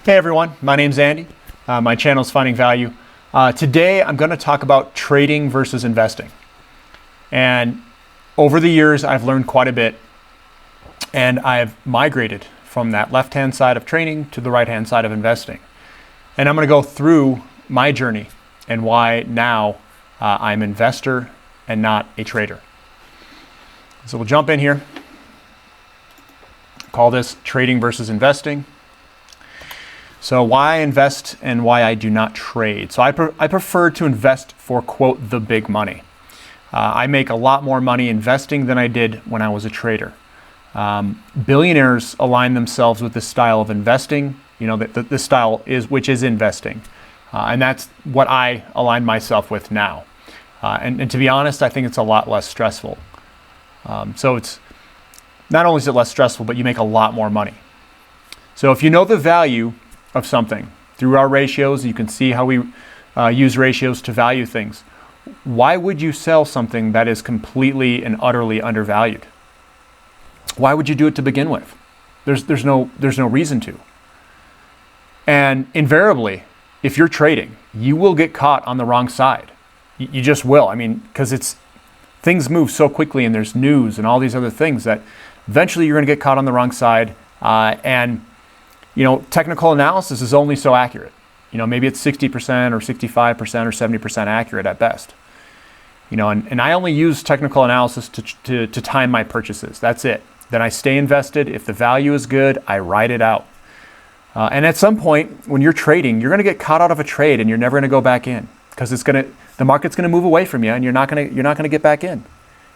Hey everyone, my name's Andy. My channel is Finding Value. Today I'm going to talk about trading versus investing. And over the years I've learned quite a bit, and I've migrated from that left-hand side of trading to the right-hand side of investing. And I'm going to go through my journey and why now I'm an investor and not a trader. So we'll jump in here. Call this trading versus investing. So why I invest and why I do not trade. So I prefer to invest for, quote, the big money. I make a lot more money investing than I did when I was a trader. Billionaires align themselves with this style of investing, the style which is investing. And that's what I align myself with now. And to be honest, I think it's a lot less stressful. So it's not only is it less stressful, but you make a lot more money. So if you know the value of something through our ratios, you can see how we use ratios to value things. Why would you sell something that is completely and utterly undervalued? Why would you do it to begin with? There's no reason to. And invariably, if you're trading, you will get caught on the wrong side. You just will. I mean, because things move so quickly, and there's news and all these other things that eventually you're going to get caught on the wrong side. Technical analysis is only so accurate. Maybe it's 60% or 65% or 70% accurate at best. And I only use technical analysis to time my purchases. That's it. Then I stay invested. If the value is good, I ride it out. And at some point, when you're trading, you're going to get caught out of a trade, and you're never going to go back in because the market's going to move away from you, and you're not going to get back in.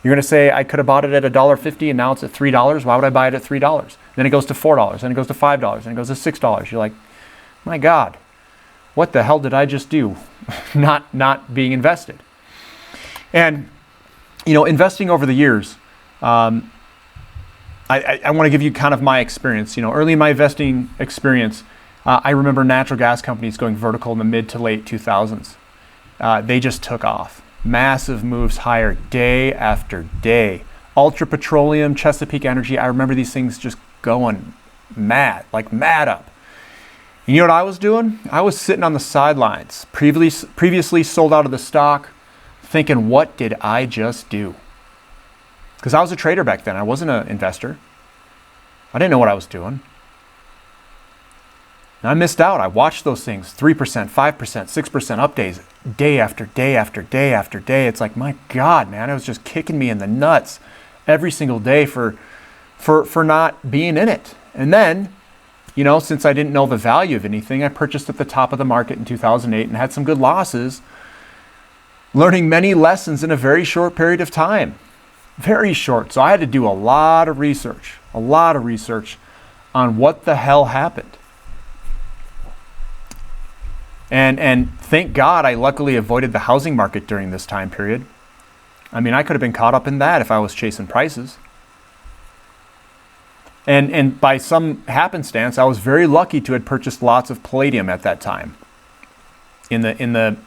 You're going to say, I could have bought it at $1.50 and now it's at $3. Why would I buy it at $3? Then it goes to $4, then it goes to $5, then it goes to $6. You're like, my God, what the hell did I just do? not being invested. And, investing over the years, I want to give you kind of my experience. Early in my investing experience, I remember natural gas companies going vertical in the mid to late 2000s. They just took off. Massive moves higher day after day. Ultra Petroleum, Chesapeake Energy, I remember these things just going mad, like mad up. And you know what I was doing? I was sitting on the sidelines, previously sold out of the stock, thinking, what did I just do? Because I was a trader back then. I wasn't an investor. I didn't know what I was doing. And I missed out. I watched those things, 3%, 5%, 6% up days, day after day after day after day. It's like, my God, man, it was just kicking me in the nuts every single day for not being in it. And then, since I didn't know the value of anything, I purchased at the top of the market in 2008 and had some good losses, learning many lessons in a very short period of time. Very short. So I had to do a lot of research on what the hell happened. And thank God I luckily avoided the housing market during this time period. I mean, I could have been caught up in that if I was chasing prices. And by some happenstance, I was very lucky to have purchased lots of palladium at that time in the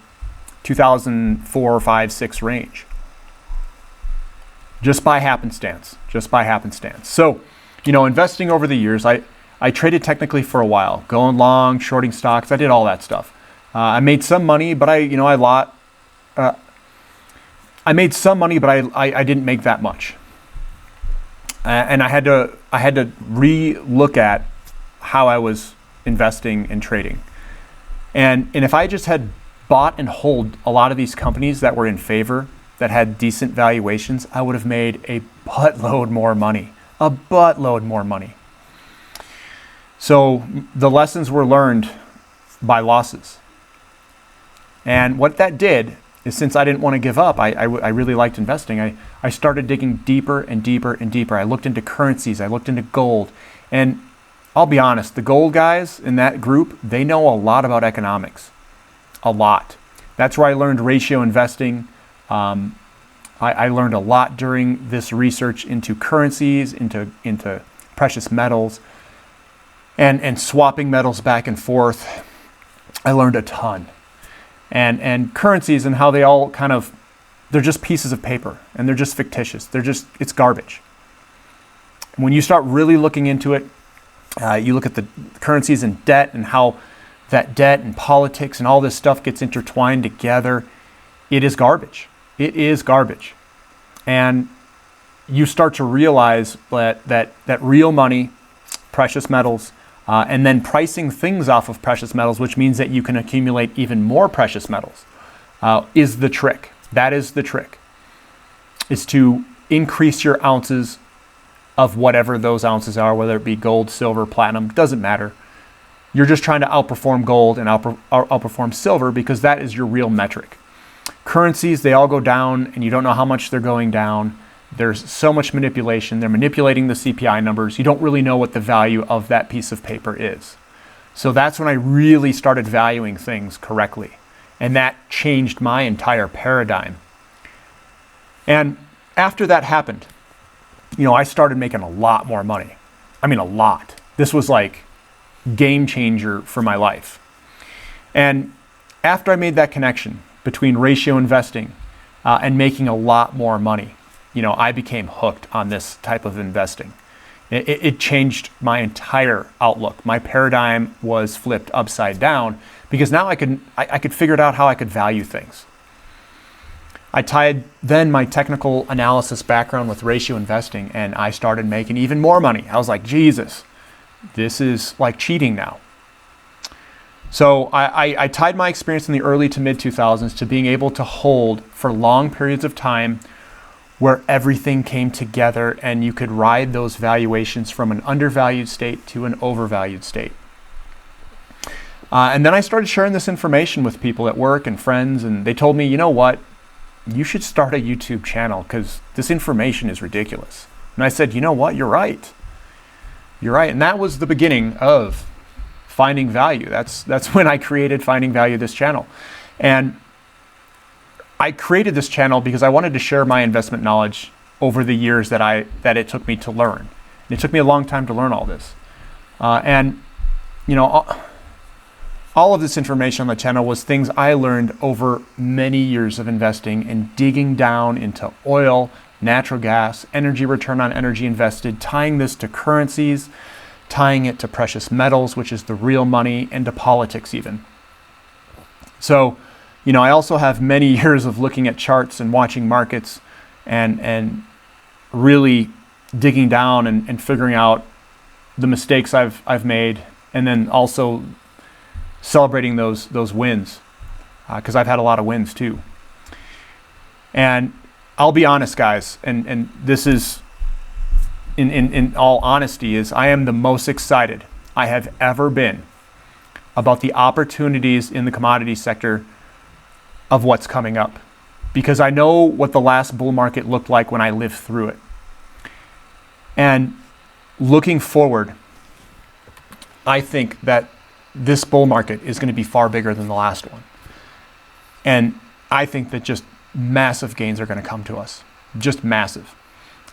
2004, 5, 6 range. Just by happenstance. So, investing over the years, I traded technically for a while, going long, shorting stocks. I did all that stuff. I made some money, but I made some money, but I didn't make that much. And I had to re-look at how I was investing and trading. And if I just had bought and hold a lot of these companies that were in favor, that had decent valuations, I would have made a buttload more money. So the lessons were learned by losses. And what that did is, since I didn't want to give up, I really liked investing. I started digging deeper and deeper and deeper. I looked into currencies. I looked into gold. And I'll be honest, the gold guys in that group, they know a lot about economics. A lot. That's where I learned ratio investing. I learned a lot during this research into currencies, into precious metals, and swapping metals back and forth. I learned a ton. And currencies and how they all they're just pieces of paper, and they're just fictitious. It's garbage. When you start really looking into it, You look at the currencies and debt and how that debt and politics and all this stuff gets intertwined together. It is garbage. It is garbage. And you start to realize that real money, precious metals, and then pricing things off of precious metals, which means that you can accumulate even more precious metals, is the trick. That is the trick, is to increase your ounces of whatever those ounces are, whether it be gold, silver, platinum, doesn't matter. You're just trying to outperform gold and outperform silver because that is your real metric. Currencies, they all go down and you don't know how much they're going down. There's so much manipulation. They're manipulating the CPI numbers. You don't really know what the value of that piece of paper is. So that's when I really started valuing things correctly. And that changed my entire paradigm. And after that happened, I started making a lot more money. I mean, a lot. This was like game changer for my life. And after I made that connection between ratio investing and making a lot more money, I became hooked on this type of investing. It changed my entire outlook. My paradigm was flipped upside down because now I could figure out how I could value things. I tied then my technical analysis background with ratio investing, and I started making even more money. I was like, Jesus, this is like cheating now. So I tied my experience in the early to mid 2000s to being able to hold for long periods of time where everything came together and you could ride those valuations from an undervalued state to an overvalued state. And then I started sharing this information with people at work and friends, and they told me, you know what? You should start a YouTube channel because this information is ridiculous. And I said, you know what? You're right. You're right. And that was the beginning of Finding Value. That's when I created Finding Value, this channel. And I created this channel because I wanted to share my investment knowledge over the years that it took me to learn. And it took me a long time to learn all this. All of this information on the channel was things I learned over many years of investing and digging down into oil, natural gas, energy return on energy invested, tying this to currencies, tying it to precious metals, which is the real money, and to politics even. So, I also have many years of looking at charts and watching markets and really digging down and figuring out the mistakes I've made, and then also celebrating those wins, because I've had a lot of wins too. And I'll be honest, guys, and this is in all honesty, is I am the most excited I have ever been about the opportunities in the commodity sector of what's coming up, because I know what the last bull market looked like when I lived through it. And looking forward, I think that this bull market is going to be far bigger than the last one. And I think that just massive gains are going to come to us. Just massive.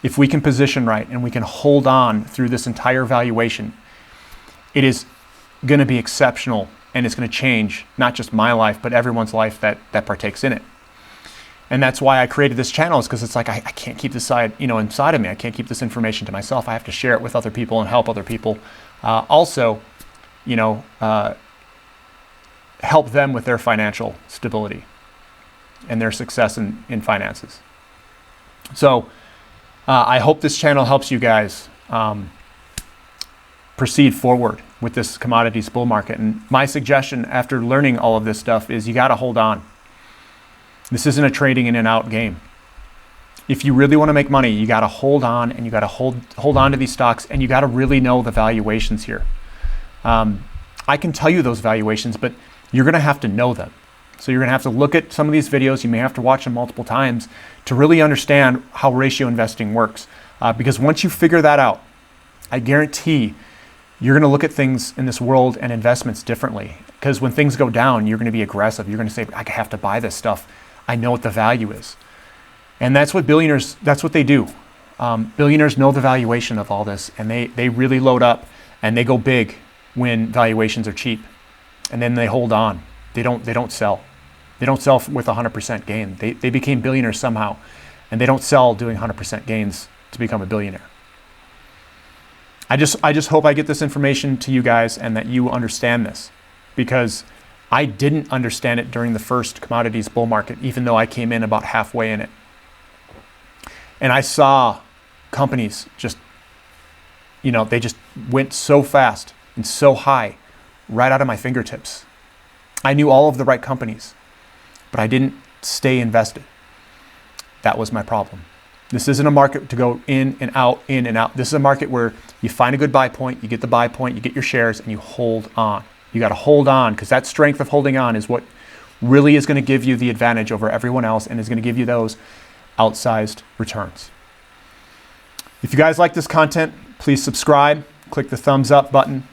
If we can position right and we can hold on through this entire valuation, it is going to be exceptional, and it's going to change not just my life, but everyone's life that partakes in it. And that's why I created this channel, is because it's like I can't keep this inside of me. I can't keep this information to myself. I have to share it with other people and help other people. Help them with their financial stability and their success in finances. So I hope this channel helps you guys proceed forward with this commodities bull market. And my suggestion after learning all of this stuff is you got to hold on. This isn't a trading in and out game. If you really want to make money, you got to hold on, and you got to hold on to these stocks, and you got to really know the valuations here. I can tell you those valuations, but you're going to have to know them. So you're going to have to look at some of these videos. You may have to watch them multiple times to really understand how ratio investing works. Because once you figure that out, I guarantee you're going to look at things in this world and investments differently. Because when things go down, you're going to be aggressive. You're going to say, I have to buy this stuff. I know what the value is. And that's what billionaires, that's what they do. Billionaires know the valuation of all this, and they really load up and they go big when valuations are cheap. And then they hold on. They don't sell. They don't sell with 100% gain. They became billionaires somehow, and they don't sell doing 100% gains to become a billionaire. I just hope I get this information to you guys and that you understand this, because I didn't understand it during the first commodities bull market, even though I came in about halfway in it. And I saw companies just, they just went so fast and so high right out of my fingertips. I knew all of the right companies, but I didn't stay invested. That was my problem. This isn't a market to go in and out, in and out. This is a market where you find a good buy point, you get the buy point, you get your shares, and you hold on. You got to hold on, because that strength of holding on is what really is going to give you the advantage over everyone else and is going to give you those outsized returns. If you guys like this content, please subscribe, click the thumbs up button,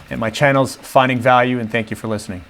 and my channel's finding value, and thank you for listening.